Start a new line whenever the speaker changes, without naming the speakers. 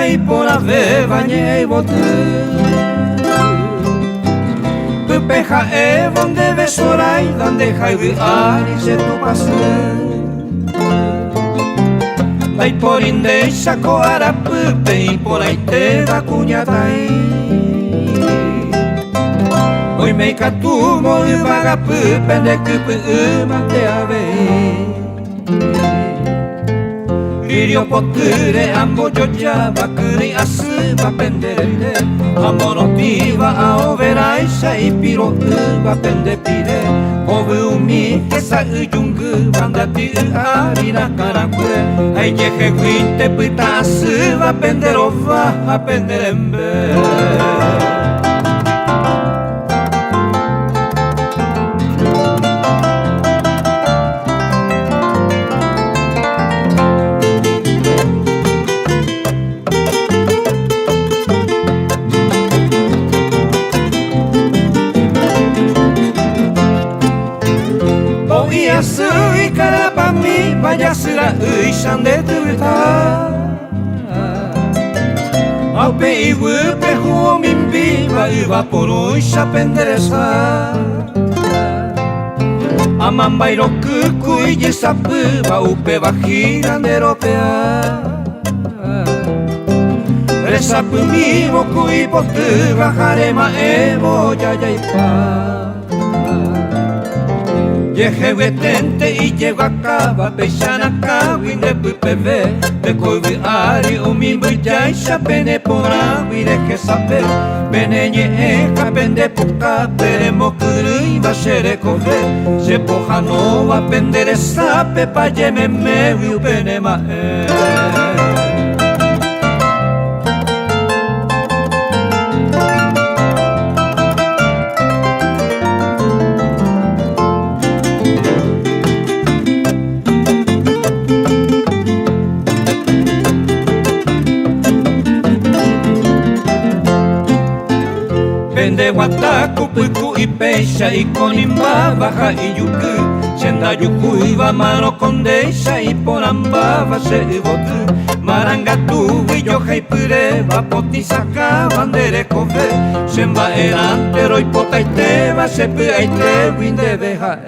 y por ave bañé botu Peja evon de besorai donde jaivi ari se tu pasu Dai por inde shako arapupe y por ahí te da cuñatai Hoy me catu moi vagapupe de kupu mate ave Virio poture ambo joja bakuri asu va pendere Ambo no piva a overai sai piro va pende pide Ovu umi esa ujungu bandati ari na karakure Ai jeje guinte puta asu va pendero va penderembe Sui karapa mi vaya sura uishan de tuta Au pe iwu pe huo mimbi va uva poro isha penderesa Amambai roku kui jisapu va upe va giran de ropea Resapu mi boku i potu va harema evo ya ya ipa Yehe wetente y llego acá, va pechana acá, winde pupeve, de koivi ari umi bujai shapene pora, wide que sabe, benenye eka pende puka, peremo kurui va shere kove, se poja no va pendere sape pa yeme me viu penema Pende wataku puku y pecha y conimba baja y yuku Shenda yuku iba mano condesha y poramba va se ibotu Marangatu y yo haipure va potisaka bandere kove Shemba erante roi potaite va se pu aite winde beha